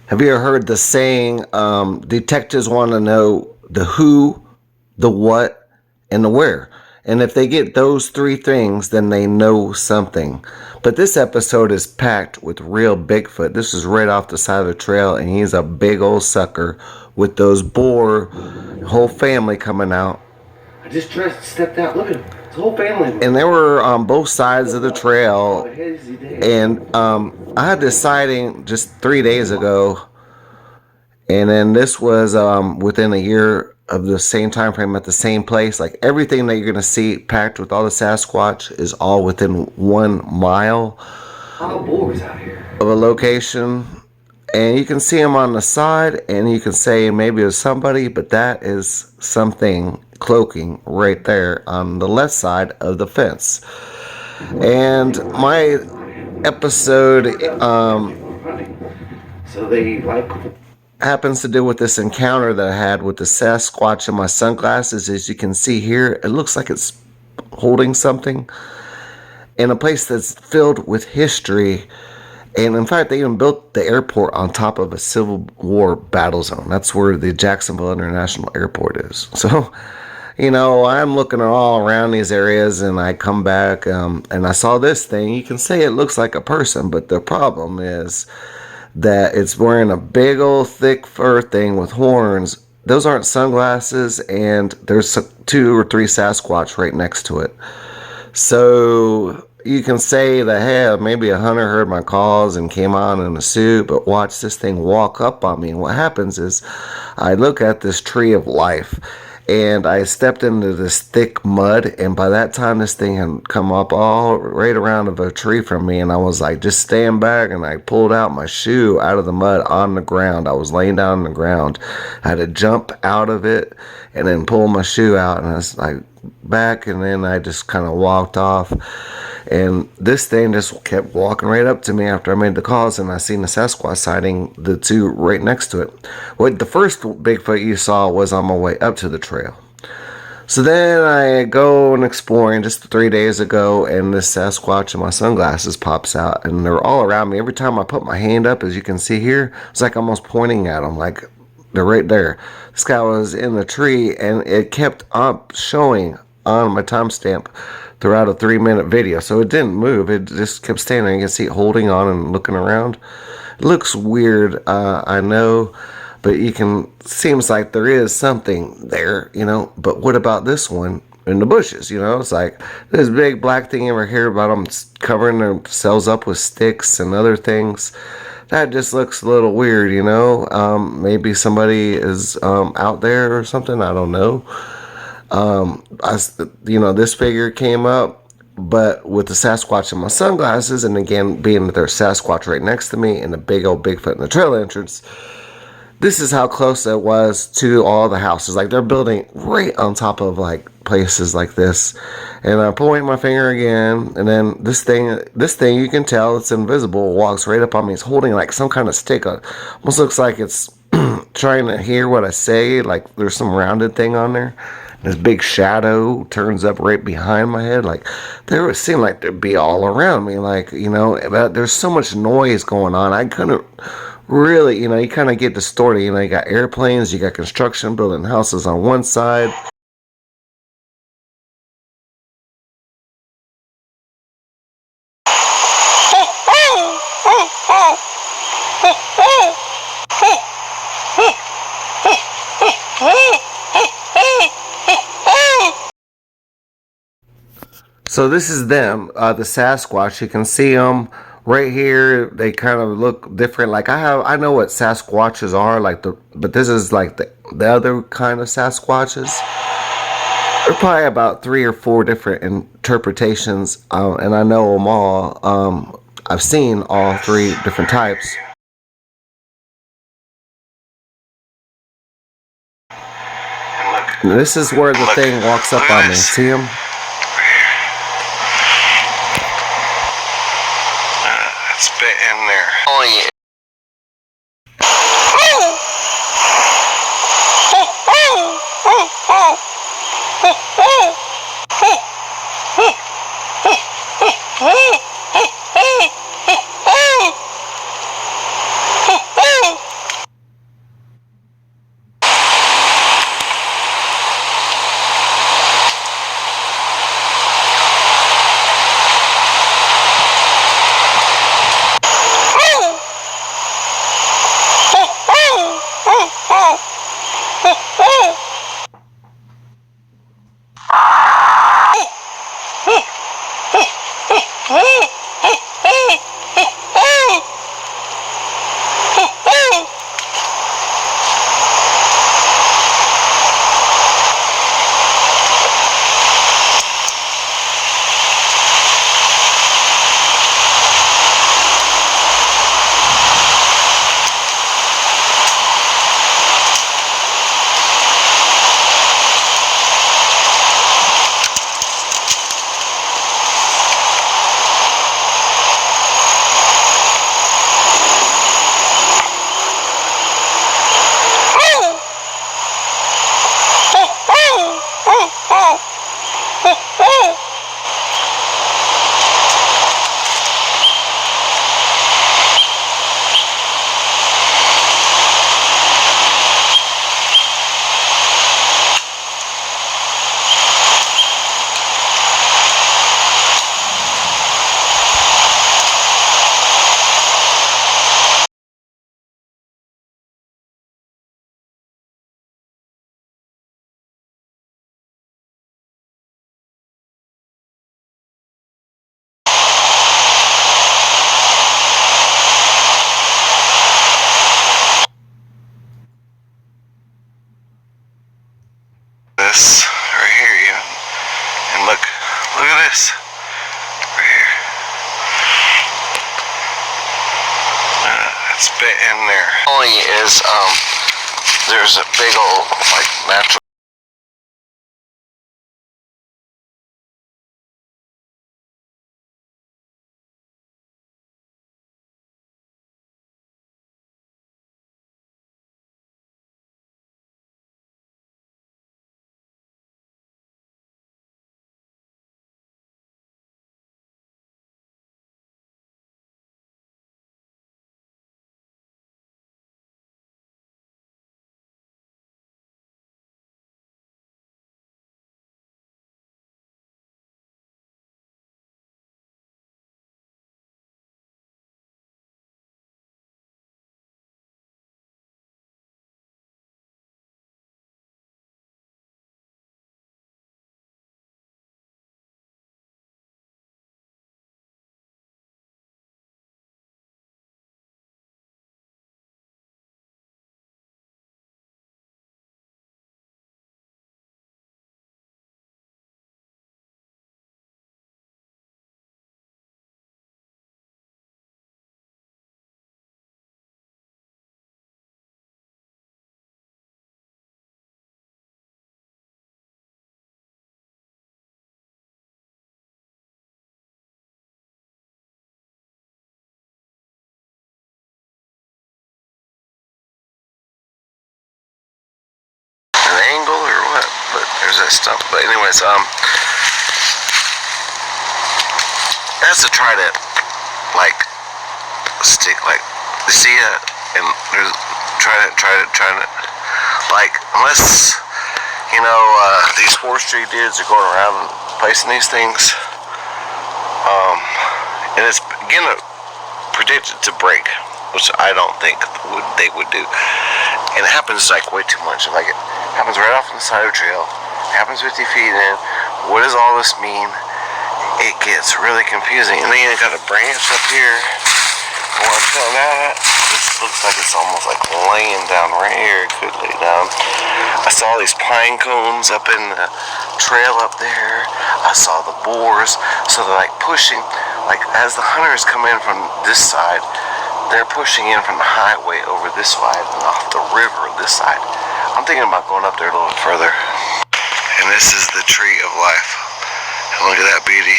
Have you ever heard the saying, detectives want to know the who, the what, and the where? And if they get those three things, then they know something. But this episode is packed with real Bigfoot. This is right off the side of the trail, and he's a big old sucker with those boar, whole family coming out. I just stepped out. Look at him. His whole family. And they were on both sides of the trail. And I had this sighting just 3 days ago. And then this was within a year of the same time frame at the same place. Like everything that you're going to see packed with all the Sasquatch is all within 1 mile boars out here of a location. And you can see them on the side, and you can say maybe it was somebody, but that is something cloaking right there on the left side of the fence. And my episode so they like happens to do with this encounter that I had with the Sasquatch in my sunglasses. As you can see here, it looks like it's holding something in a place that's filled with history. And in fact, they even built the airport on top of a Civil War battle zone. That's where the Jacksonville International Airport is. So, you know, I'm looking all around these areas, and I come back and I saw this thing. You can say it looks like a person, but the problem is that it's wearing a big old thick fur thing with horns. Those aren't sunglasses, and there's 2 or 3 Sasquatch right next to it. So you can say that, hey, maybe a hunter heard my calls and came on in a suit, but watch this thing walk up on me. And what happens is I look at this tree of life, and I stepped into this thick mud, and by that time this thing had come up all right around of a tree from me, and I was like, just stand back, and I pulled out my shoe out of the mud on the ground. I was laying down on the ground. I had to jump out of it and then pull my shoe out, and I was like back, and then I just kind of walked off. And this thing just kept walking right up to me after I made the calls, and I seen the Sasquatch sighting, the 2 right next to it. Well, the first Bigfoot you saw was on my way up to the trail. So then I go and exploring just 3 days ago, and this Sasquatch in my sunglasses pops out, and they're all around me. Every time I put my hand up, as you can see here, it's like almost pointing at them, like they're right there. This guy was in the tree, and it kept up showing on my timestamp throughout a 3-minute video. So it didn't move. It just kept standing there. You can see it holding on and looking around. It looks weird, I know, but seems like there is something there, you know. But what about this one in the bushes, you know? It's like this big black thing. You ever hear about them covering themselves up with sticks and other things? That just looks a little weird, you know. Maybe somebody is out there or something. I don't know. This figure came up, but with the Sasquatch in my sunglasses, and again, being that there's Sasquatch right next to me and a big old Bigfoot in the trail entrance, this is how close it was to all the houses. Like, they're building right on top of, like, places like this. And I point my finger again, and then this thing, you can tell it's invisible, walks right up on me. It's holding, like, some kind of stick. Almost looks like it's trying to hear what I say. Like, there's some rounded thing on there. This big shadow turns up right behind my head. Like, there would seem like they'd be all around me. Like, you know, but there's so much noise going on. I couldn't really, you know, you kind of get distorted. You know, you got airplanes, you got construction building houses on one side. So this is them, the Sasquatch. You can see them right here. They kind of look different. Like I know what Sasquatches are, but this is like the other kind of Sasquatches. There are probably about 3 or 4 different interpretations, and I know them all. I've seen all 3 different types. And this is where the thing walks up on me. See him? Spit in there. Oh yeah. it's bit in there. Only is there's a big old like natural. Angle or what, but there's that stuff. But anyways, that's to try to like stick, like you see it, and there's trying to like, unless you know these forestry dudes are going around placing these things, and it's gonna predicted to break, which I don't think they would do. And it happens like way too much. Like it happens right off on the side of the trail. It happens 50 feet in. What does all this mean? It gets really confusing. And then you got a branch up here. And what I'm telling that, this looks like it's almost like laying down right here. It could lay down. I saw these pine cones up in the trail up there. I saw the boars. So they're like pushing, like as the hunters come in from this side, they're pushing in from the highway over this side and off the river this side. I'm thinking about going up there a little bit further. And this is the tree of life. And look at that beauty.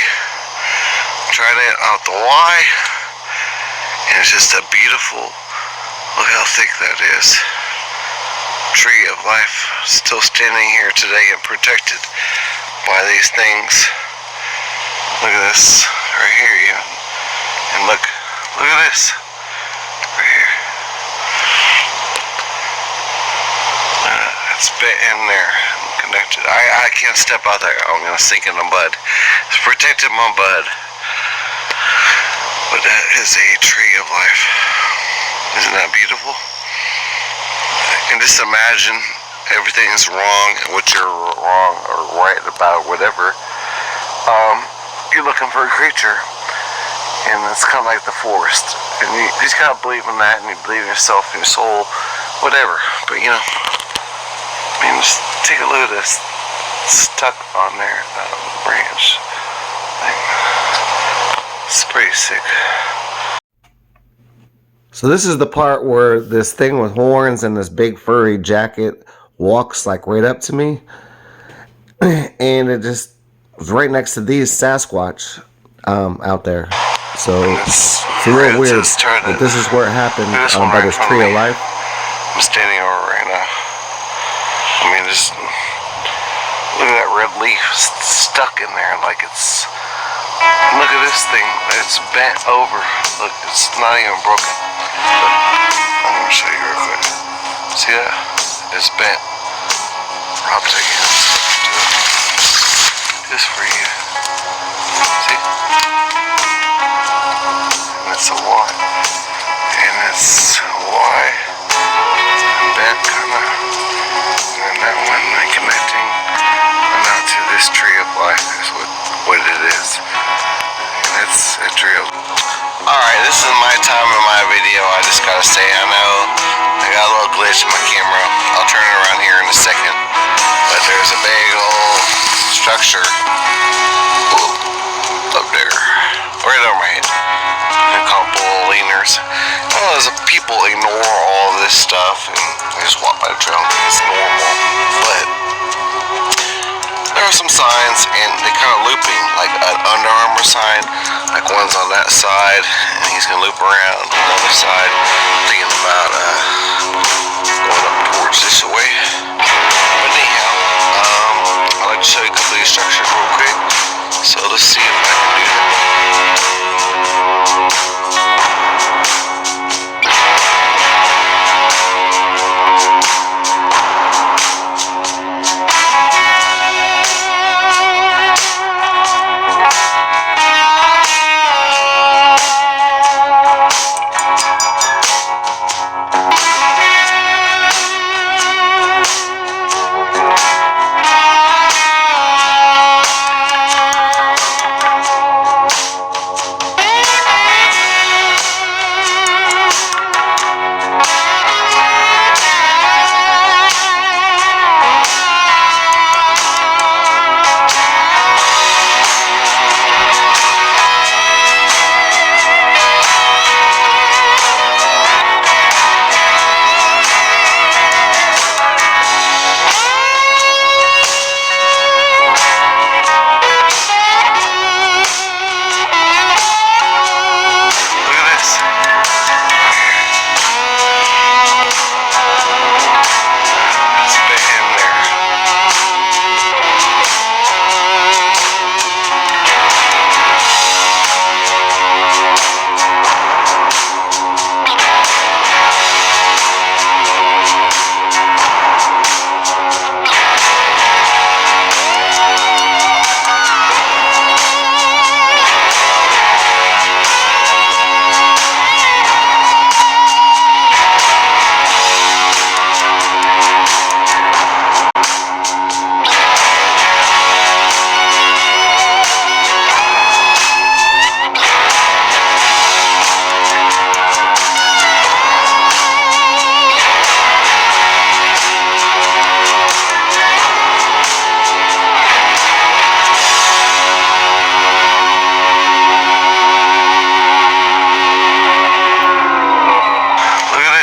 Trying it out the Y. And it's just a beautiful, look how thick that is. Tree of life. Still standing here today and protected by these things. Look at this right here even. And look at this. It's bit in there, connected. I can't step out there. I'm gonna sink in the mud. It's protected my bud. But that is a tree of life. Isn't that beautiful? And just imagine everything is wrong, and what you're wrong or right about, or whatever. You're looking for a creature, and it's kind of like the forest. And you just kind of believe in that, and you believe in yourself, in your soul, whatever. But you know. I mean, just take a look at this. It's stuck on there, branch thing. It's pretty sick. So this is the part where this thing with horns and this big furry jacket walks like right up to me. And it just was right next to these Sasquatch out there. So it's a little weird. But this is where it happened by this tree of life. I'm standing over right now. I mean, just look at that red leaf stuck in there like it's. Look at this thing. It's bent over. Look, it's not even broken. Look, I'm gonna show you real quick. See that? It's bent. I'll take it. Just for you. See? And that's a Y. And that's a Y. Bent kinda. And that one connecting now to this tree of life is what it is. And it's a tree of. Alright, this is my time in my video. I just gotta say, I know I got a little glitch in my camera. I'll turn it around here in a second. But there's a big old structure up there, right over my head. A couple leaners. Well, as people ignore all this stuff and they just walk by the trail and think it's normal, but there are some signs and they're kind of looping, like an Under Armour sign, like one's on that side and he's gonna loop around on the other side, thinking about going up towards this way. But anyhow, I'd like to show you a couple of these structures real quick, so let's see if I can do that.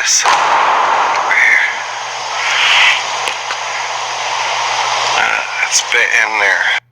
Over here. It's bit in there.